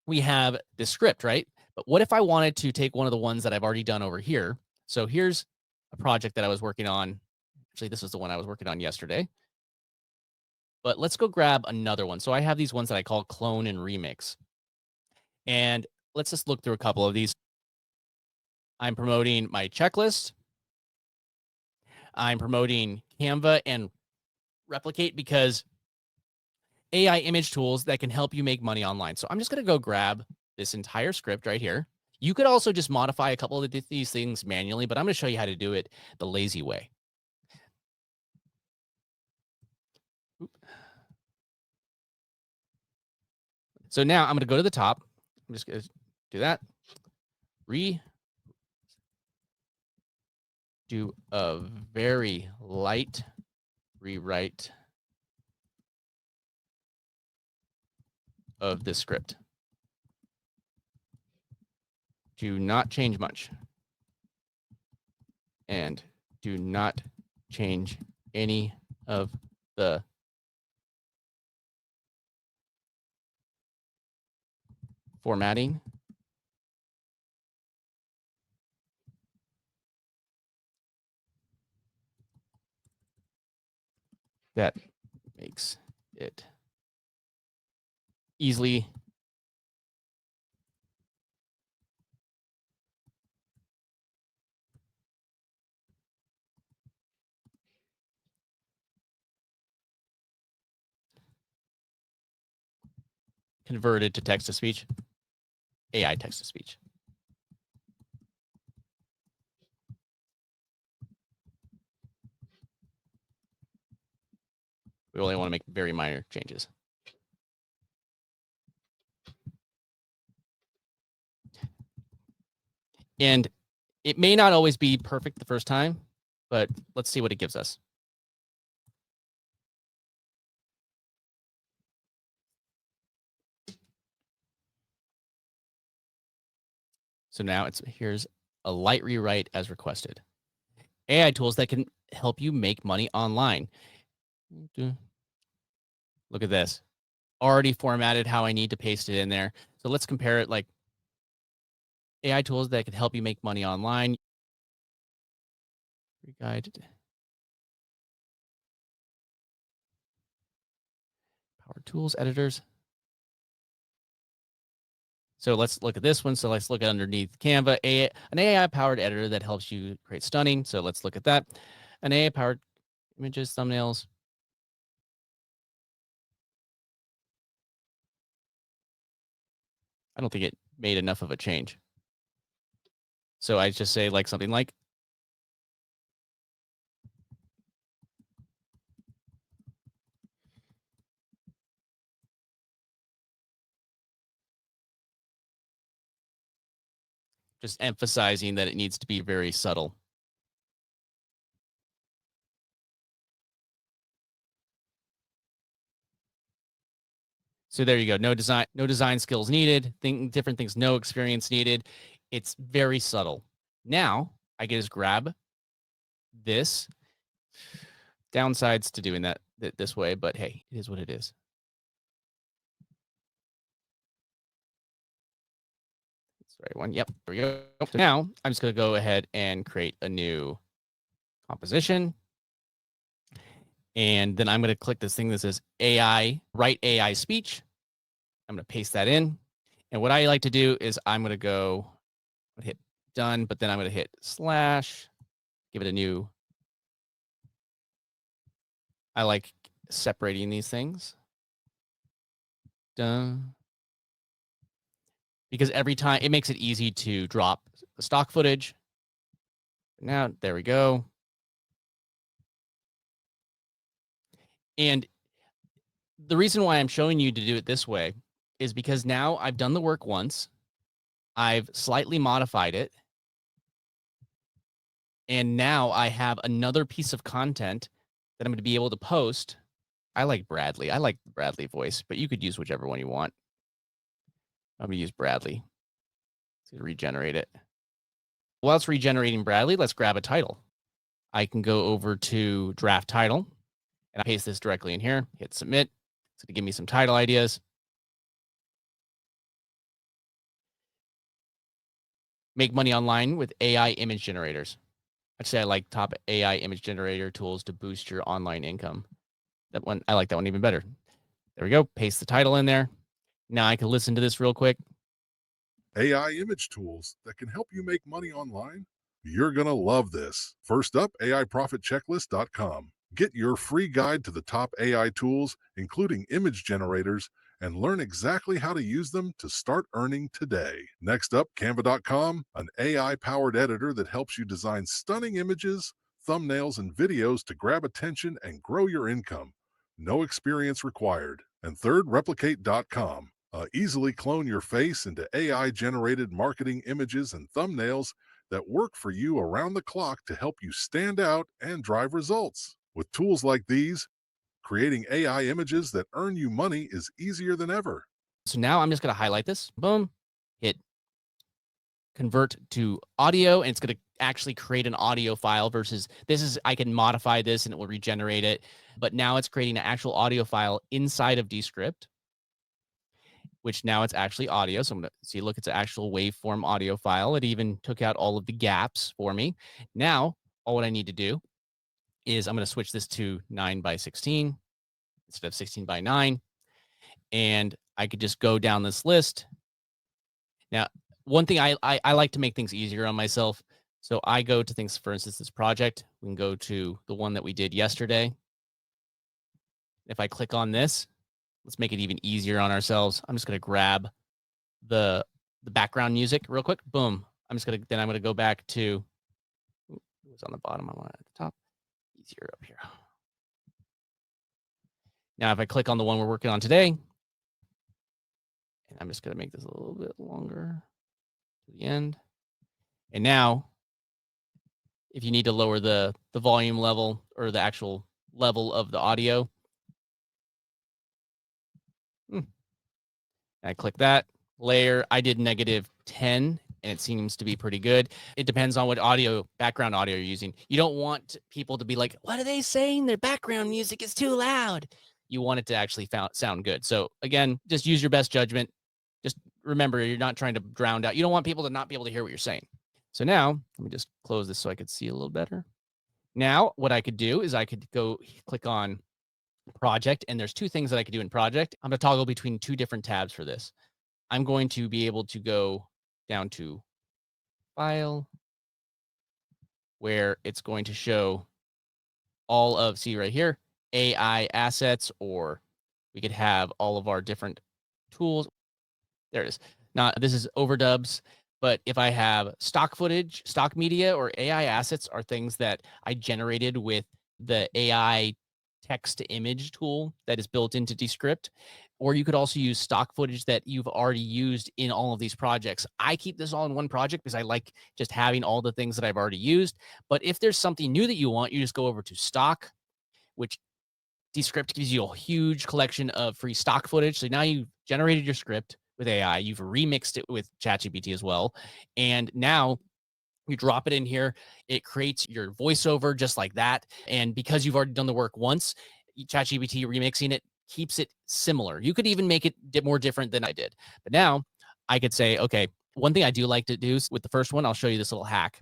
we have this script, right? But what if I wanted to take one of the ones that I've already done over here? So here's a project that I was working on. Actually, this was the one I was working on yesterday. But let's go grab another one. So I have these ones that I call clone and remix. And let's just look through a couple of these. I'm promoting my checklist. I'm promoting Canva and Replicate because AI image tools that can help you make money online. So I'm just going to go grab this entire script right here. You could also just modify a couple of these things manually, but I'm going to show you how to do it the lazy way. So now I'm going to go to the top. I'm just going to do that. Do a very light rewrite of this script. Do not change much. And do not change any of the formatting. That makes it easily converted to text to speech, AI text to speech. We only want to make very minor changes. And it may not always be perfect the first time, but let's see what it gives us. So now here's a light rewrite as requested. AI tools that can help you make money online. Look at this. Already formatted how I need to paste it in there. So let's compare it like AI tools that can help you make money online. Guided. Power tools, editors. So let's look at this one. So let's look at underneath Canva, an AI-powered editor that helps you create stunning. So let's look at that. An AI-powered images, thumbnails. I don't think it made enough of a change. So I just say like something like, just emphasizing that it needs to be very subtle. So there you go. No design skills needed. Different things, no experience needed. It's very subtle. Now I can just grab this. Downsides to doing that this way, but hey, it is what it is. That's the right one. Yep, there we go. So now I'm just going to go ahead and create a new composition. And then I'm going to click this thing that says AI, write AI speech. I'm going to paste that in. And what I like to do is I'm going to hit done, but then I'm going to hit slash, give it a new. I like separating these things. Done. Because every time it makes it easy to drop the stock footage. Now, there we go. And the reason why I'm showing you to do it this way is because now I've done the work once. I've slightly modified it. And now I have another piece of content that I'm going to be able to post. I like Bradley. I like the Bradley voice, but you could use whichever one you want. I'm going to use Bradley. Let's regenerate it. While it's regenerating Bradley, let's grab a title. I can go over to draft title and I paste this directly in here, hit submit. It's going to give me some title ideas. Make money online with AI image generators. I'd say I like top AI image generator tools to boost your online income. That one, I like that one even better. There we go. Paste the title in there. Now I can listen to this real quick. AI image tools that can help you make money online? You're going to love this. First up, AIProfitChecklist.com. Get your free guide to the top AI tools, including image generators, and learn exactly how to use them to start earning today. Next up, Canva.com, an AI-powered editor that helps you design stunning images, thumbnails, and videos to grab attention and grow your income. No experience required. And third, Replicate.com, Easily clone your face into AI generated marketing images and thumbnails that work for you around the clock to help you stand out and drive results. With tools like these, creating AI images that earn you money is easier than ever. So now I'm just going to highlight this. Boom. Hit convert to audio, and it's going to actually create an audio file versus this is, I can modify this and it will regenerate it. But now it's creating an actual audio file inside of Descript, which now it's actually audio. So I'm going to see, look, it's an actual waveform audio file. It even took out all of the gaps for me. Now, all what I need to do is I'm going to switch this to 9:16 instead of 16:9. And I could just go down this list. Now, one thing I like to make things easier on myself. So I go to things, for instance, this project. We can go to the one that we did yesterday. If I click on this, let's make it even easier on ourselves. I'm just going to grab the background music real quick. Boom. I'm going to go back to, it was on the bottom. I want it at the top. Easier up here. Now, if I click on the one we're working on today, and I'm just going to make this a little bit longer to the end. And now, if you need to lower the volume level or the actual level of the audio, I click that layer. I did -10, and it seems to be pretty good. It depends on what background audio you're using. You don't want people to be like, what are they saying? Their background music is too loud. You want it to actually sound good. So again, just use your best judgment. Just remember, you're not trying to drown out. You don't want people to not be able to hear what you're saying. So now, let me just close this so I could see a little better. Now, what I could do is I could go click on project, and there's two things that I could do in project. I'm going to toggle between two different tabs for this. I'm going to be able to go down to file, where it's going to show all of, see right here, AI assets, or we could have all of our different tools. There it is. Now, this is overdubs, but if I have stock footage, stock media, or AI assets are things that I generated with the AI text to image tool that is built into Descript, or you could also use stock footage that you've already used in all of these projects. I keep this all in one project because I like just having all the things that I've already used. But if there's something new that you want, you just go over to stock, which Descript gives you a huge collection of free stock footage. So now you've generated your script with AI, you've remixed it with ChatGPT as well. And now you drop it in here, it creates your voiceover just like that. And because you've already done the work once, ChatGPT remixing it keeps it similar. You could even make it more different than I did. But now I could say, okay, one thing I do like to do with the first one, I'll show you this little hack.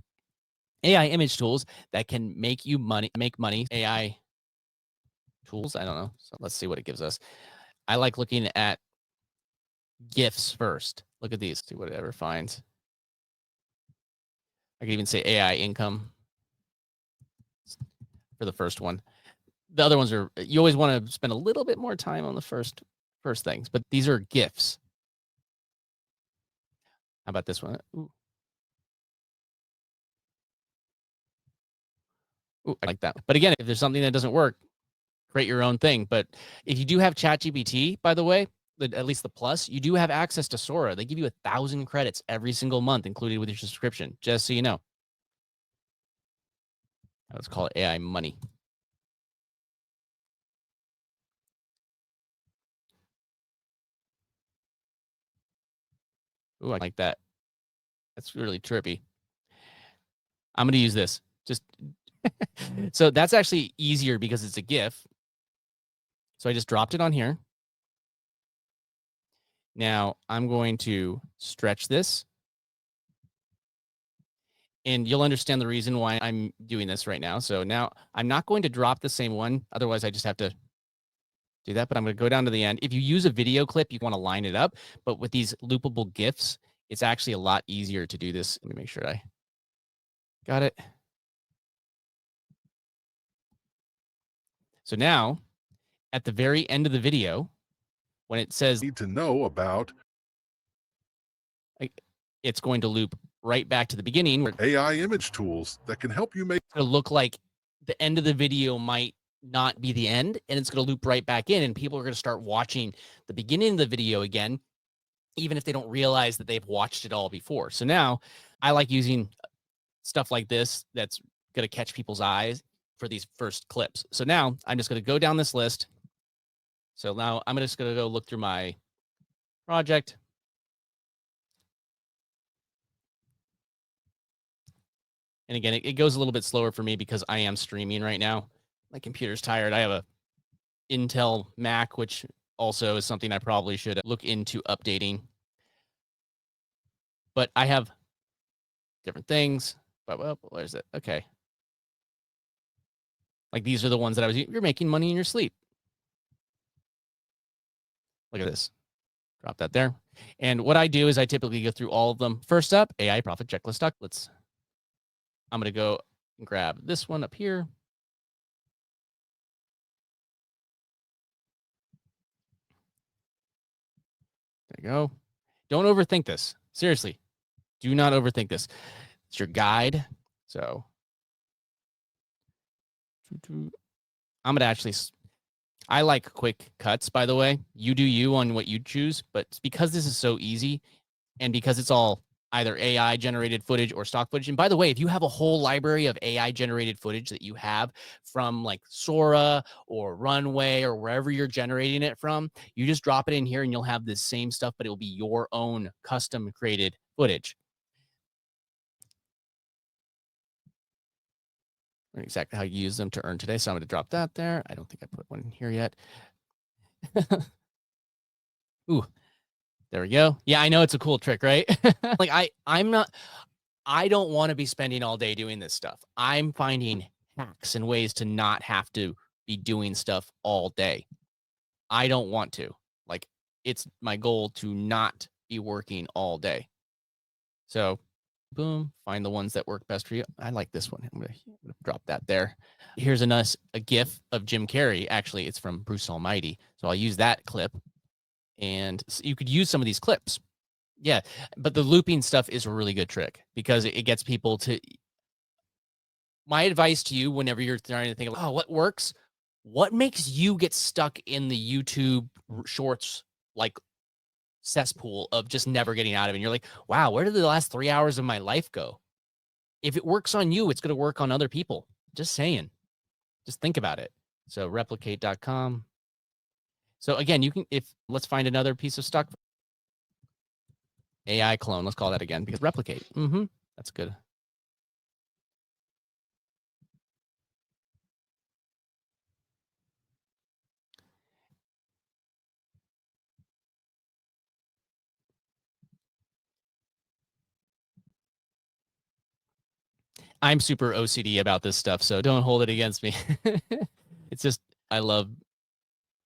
AI image tools that can make money. AI tools, I don't know. So let's see what it gives us. I like looking at GIFs first. Look at these, see what it ever finds. I could even say AI income for the first one. The other ones are, you always want to spend a little bit more time on the first things, but these are GIFs. How about this one? Ooh. Ooh, I like that. But again, if there's something that doesn't work, create your own thing. But if you do have ChatGPT, by the way, at least the plus, you do have access to Sora. They give you 1,000 credits every single month, included with your subscription, just so you know. Let's call it AI money. Ooh, I like that. That's really trippy. I'm going to use this. Just so that's actually easier because it's a GIF. So I just dropped it on here. Now I'm going to stretch this. And you'll understand the reason why I'm doing this right now. So now I'm not going to drop the same one. Otherwise, I just have to do that. But I'm going to go down to the end. If you use a video clip, you want to line it up. But with these loopable GIFs, it's actually a lot easier to do this. Let me make sure I got it. So now, at the very end of the video, when it says Need to know about it's going to loop right back to the beginning, where AI image tools that can help you make it's going to look like the end of the video might not be the end, and it's going to loop right back in, and people are going to start watching the beginning of the video again even if they don't realize that they've watched it all before. So now I like using stuff like this that's going to catch people's eyes for these first clips. So now I'm just going to go down this list. So now I'm just going to go look through my project. And again, it goes a little bit slower for me because I am streaming right now. My computer's tired. I have a Intel Mac, which also is something I probably should look into updating. But I have different things. But well, where's it? Okay. Like these are the ones that you're making money in your sleep. Look at this. Drop that there. And what I do is I typically go through all of them. First up, AI profit checklist. I'm going to go and grab this one up here. There you go. Don't overthink this. Seriously, do not overthink this. It's your guide. So I'm going to actually, I like quick cuts, by the way. You do you on what you choose, but because this is so easy and because it's all either AI generated footage or stock footage. And by the way, if you have a whole library of AI generated footage that you have from like Sora or Runway or wherever you're generating it from, you just drop it in here and you'll have this same stuff, but it will be your own custom created footage. Exactly how you use them to earn today. So I'm going to drop that there. I don't think I put one in here yet. Ooh, there we go. Yeah, I know it's a cool trick, right? Like I don't want to be spending all day doing this stuff. I'm finding hacks and ways to not have to be doing stuff all day. I don't want to. Like it's my goal to not be working all day. So boom, find the ones that work best for you. I like this one. I'm gonna drop that there. Here's a GIF of Jim Carrey. Actually, it's from Bruce Almighty. So I'll use that clip. And you could use some of these clips. Yeah, but the looping stuff is a really good trick because it gets people to. My advice to you whenever you're trying to think of, oh, what works? What makes you get stuck in the YouTube shorts like cesspool of just never getting out of it? And you're like, wow, where did the last 3 hours of my life go? If it works on you, it's going to work on other people. Just saying. Just think about it. So replicate.com. So again, let's find another piece of stock. AI clone. Let's call that again because replicate. That's good. I'm super OCD about this stuff, so don't hold it against me. It's just, I love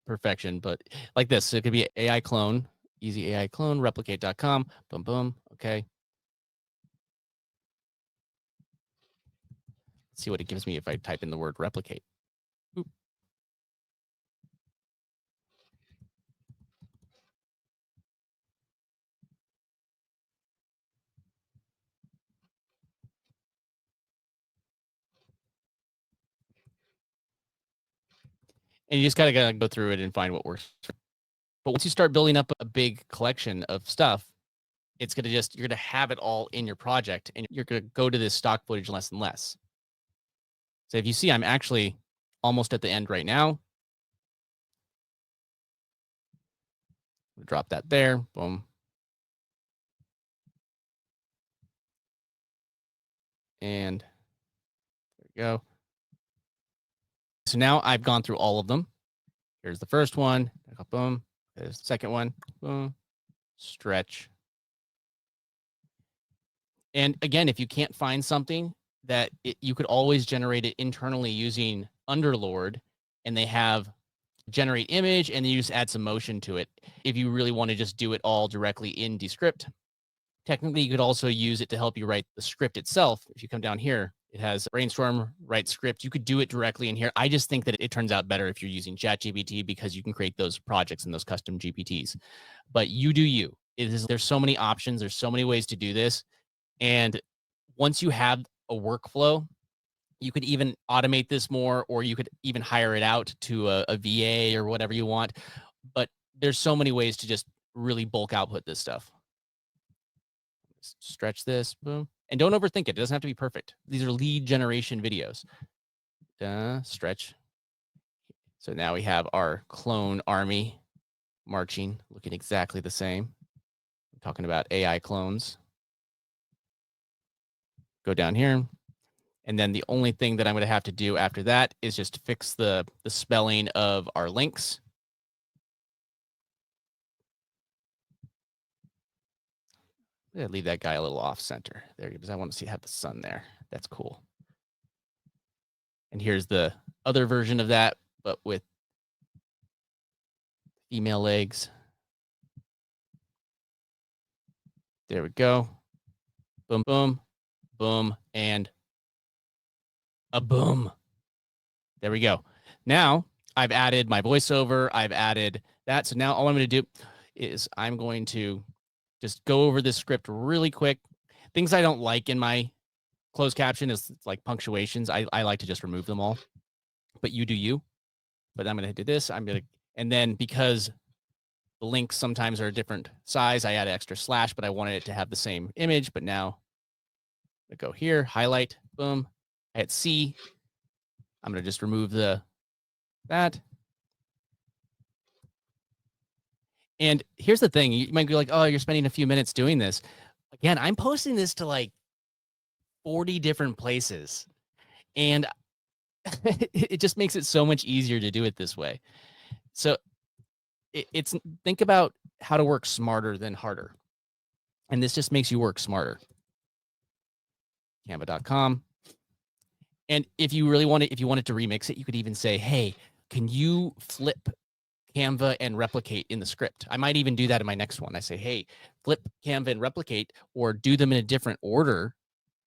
perfection, but like this, it could be AI clone, easy AI clone, replicate.com, boom, boom. Okay. Let's see what it gives me if I type in the word replicate. Oop. And you just gotta go through it and find what works. But once you start building up a big collection of stuff, it's gonna you're gonna have it all in your project and you're gonna go to this stock footage less and less. So if you see, I'm actually almost at the end right now. Drop that there, boom. And there we go. So now I've gone through all of them. Here's the first one, boom. There's the second one, boom. Stretch. And again, if you can't find something that you could always generate it internally using Underlord, and they have generate image, and then you just add some motion to it. If you really want to just do it all directly in Descript, technically you could also use it to help you write the script itself. If you come down here, it has brainstorm, write script. You could do it directly in here. I just think that it turns out better if you're using ChatGPT because you can create those projects and those custom GPTs. But you do you. There's so many options. There's so many ways to do this. And once you have a workflow, you could even automate this more, or you could even hire it out to a VA or whatever you want. But there's so many ways to just really bulk output this stuff. Stretch this, boom. And don't overthink it. It doesn't have to be perfect. These are lead generation videos. Stretch. So now we have our clone army marching, looking exactly the same. I'm talking about AI clones. Go down here. And then the only thing that I'm going to have to do after that is just fix the spelling of our links. I'm going to leave that guy a little off center there because I want to see have the sun there. That's cool. And here's the other version of that, but with female legs. There we go. Boom, boom, boom, and a boom. There we go. Now I've added my voiceover. I've added that. So now all I'm going to do is I'm going to just go over this script really quick. Things I don't like in my closed caption is like punctuations. I like to just remove them all, but you do you. But I'm going to do this. I'm going to, and then because the links sometimes are a different size, I add an extra slash, but I wanted it to have the same image. But now I go here, highlight, boom. I hit C. I'm going to just remove that. And here's the thing. You might be like, oh, you're spending a few minutes doing this. Again, I'm posting this to like 40 different places. And it just makes it so much easier to do it this way. So it's think about how to work smarter than harder. And this just makes you work smarter. Canva.com. And if you really want it, if you wanted to remix it, you could even say, hey, can you flip Canva and replicate in the script? I might even do that in my next one. I say, hey, flip Canva and replicate, or do them in a different order.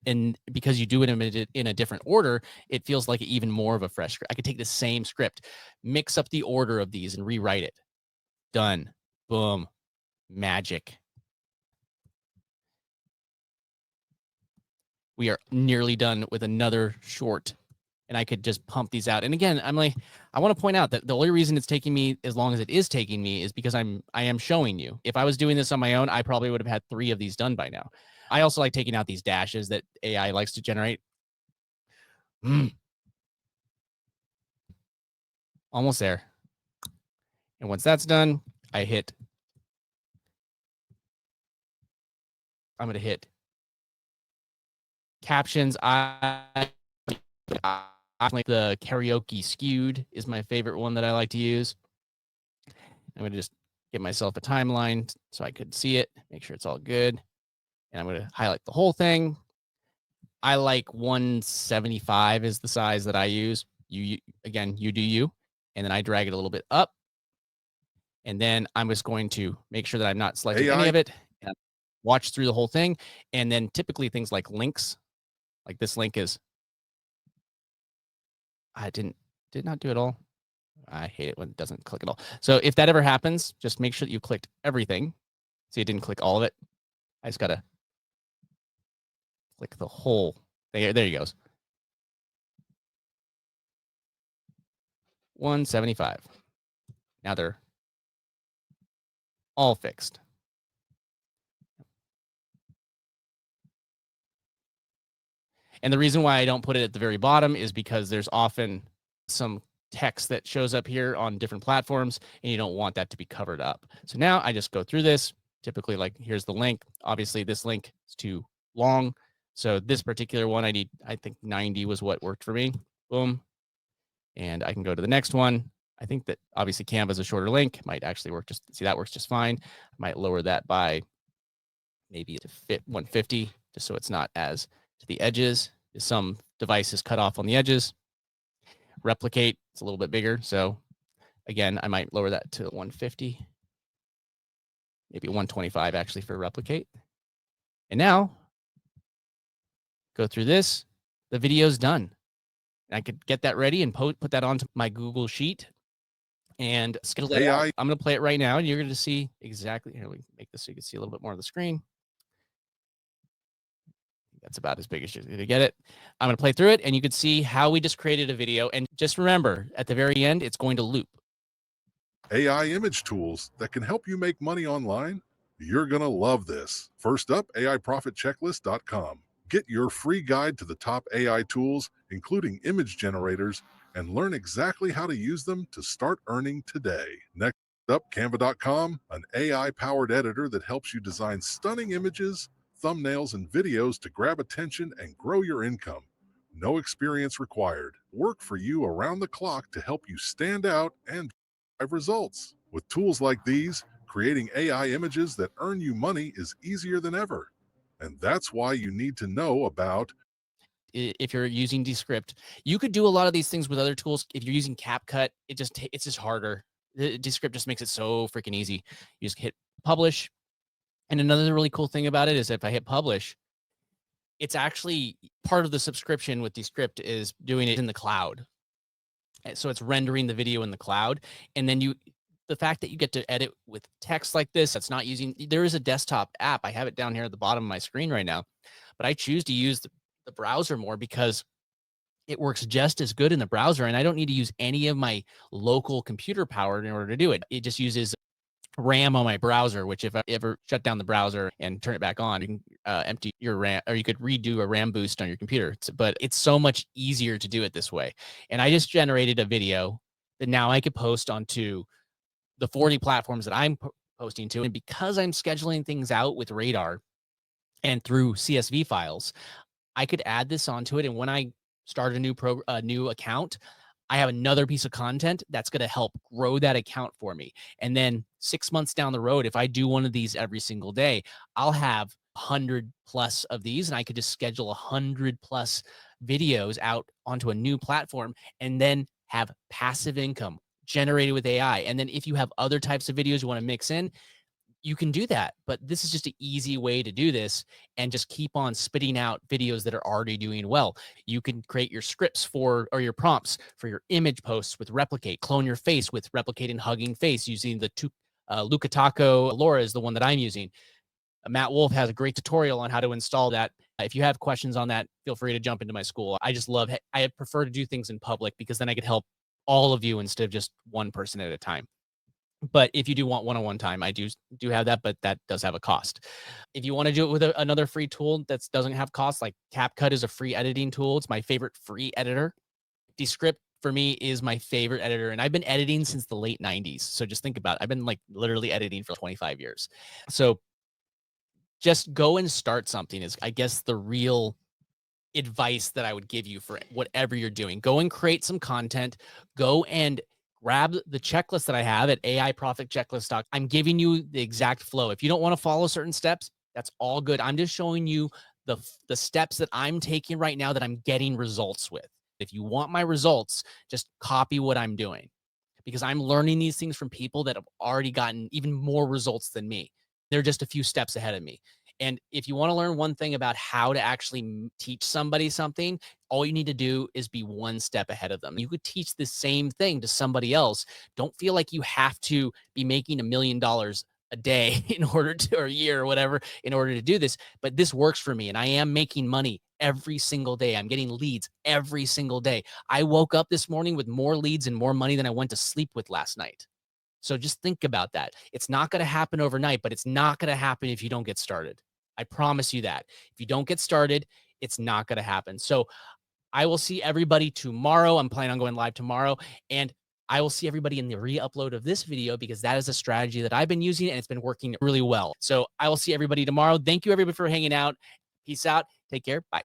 And because you do it in a different order, it feels like even more of a fresh script. I could take the same script, mix up the order of these and rewrite it. Done. Boom. Magic. We are nearly done with another short, and I could just pump these out. And again, I'm like, I want to point out that the only reason it's taking me as long as it is taking me is because I am showing you. If I was doing this on my own, I probably would have had 3 of these done by now. I also like taking out these dashes that AI likes to generate. Almost there. And once that's done, I'm going to hit captions. I like the karaoke skewed is my favorite one that I like to use. I'm going to just give myself a timeline so I could see it, make sure it's all good. And I'm going to highlight the whole thing. I like 175 is the size that I use. Again, you do you. And then I drag it a little bit up. And then I'm just going to make sure that I'm not selecting any of it. And watch through the whole thing. And then typically things like links, like this link is, I did not do it all. I hate it when it doesn't click at all. So if that ever happens, just make sure that you clicked everything. See, it didn't click all of it. I just got to click the whole thing. There you goes. 175. Now they're all fixed. And the reason why I don't put it at the very bottom is because there's often some text that shows up here on different platforms, and you don't want that to be covered up. So now I just go through this. Typically, like, here's the link. Obviously, this link is too long. So this particular one, I think 90 was what worked for me. Boom. And I can go to the next one. I think that obviously Canva is a shorter link. Might actually work see, that works just fine. I might lower that by maybe to fit 150, just so it's not as to the edges. Some devices cut off on the edges. Replicate, it's a little bit bigger. So again, I might lower that to 150, maybe 125 actually for replicate. And now go through this, the video's done. And I could get that ready and put that onto my Google Sheet and schedule it out. I'm going to play it right now, and you're going to see exactly. Here, we can make this so you can see a little bit more of the screen. That's about as big as you're going to get it. I'm going to play through it, and you can see how we just created a video. And just remember, at the very end, it's going to loop. AI image tools that can help you make money online? You're going to love this. First up, AIProfitChecklist.com. Get your free guide to the top AI tools, including image generators, and learn exactly how to use them to start earning today. Next up, Canva.com, an AI powered editor that helps you design stunning images, thumbnails, and videos to grab attention and grow your income. No experience required. Work for you around the clock to help you stand out and drive results. With tools like these, creating AI images that earn you money is easier than ever. And that's why you need to know about If you're using Descript, you could do a lot of these things with other tools. If you're using CapCut, it's just harder. Descript just makes it so freaking easy. You just hit publish. And another really cool thing about it is if I hit publish, it's actually part of the subscription with Descript is doing it in the cloud. So it's rendering the video in the cloud. And then the fact that you get to edit with text like this, that's not using, there is a desktop app. I have it down here at the bottom of my screen right now, but I choose to use the browser more because it works just as good in the browser. And I don't need to use any of my local computer power in order to do it. It just uses RAM on my browser, which if I ever shut down the browser and turn it back on, you can empty your RAM, or you could redo a RAM boost on your computer. But it's so much easier to do it this way. And I just generated a video that now I could post onto the 40 platforms that I'm posting to. And because I'm scheduling things out with Radar and through CSV files, I could add this onto it. And when I start a new account, I have another piece of content that's going to help grow that account for me. And then 6 months down the road, if I do one of these every single day, I'll have 100 plus of these, and I could just schedule 100 plus videos out onto a new platform and then have passive income generated with AI. And then if you have other types of videos you want to mix in, you can do that. But this is just an easy way to do this and just keep on spitting out videos that are already doing well. You can create your scripts or your prompts for your image posts with Replicate, clone your face with Replicate and Hugging Face using the two. Luca Taco Laura is the one that I'm using. Matt Wolf has a great tutorial on how to install that. If you have questions on that, feel free to jump into my Skool. I prefer to do things in public because then I could help all of you instead of just one person at a time. But if you do want one-on-one time, I do have that, but that does have a cost. If you want to do it with another free tool that doesn't have cost, like CapCut is a free editing tool. It's my favorite free editor. Descript for me is my favorite editor, and I've been editing since the late 90s. So just think about it. I've been like literally editing for 25 years. So just go and start something is, I guess, the real advice that I would give you for whatever you're doing. Go and create some content. Go and grab the checklist that I have at AI Profit Checklist. I'm giving you the exact flow. If you don't want to follow certain steps, that's all good. I'm just showing you the steps that I'm taking right now that I'm getting results with. If you want my results, just copy what I'm doing because I'm learning these things from people that have already gotten even more results than me. They're just a few steps ahead of me. And if you want to learn one thing about how to actually teach somebody something, all you need to do is be one step ahead of them. You could teach the same thing to somebody else. Don't feel like you have to be making $1 million a day in order to, or a year or whatever, in order to do this. But this works for me. And I am making money every single day. I'm getting leads every single day. I woke up this morning with more leads and more money than I went to sleep with last night. So just think about that. It's not going to happen overnight, but it's not going to happen if you don't get started. I promise you that. If you don't get started, it's not going to happen. So I will see everybody tomorrow. I'm planning on going live tomorrow, and I will see everybody in the re-upload of this video because that is a strategy that I've been using and it's been working really well. So I will see everybody tomorrow. Thank you everybody for hanging out. Peace out. Take care. Bye.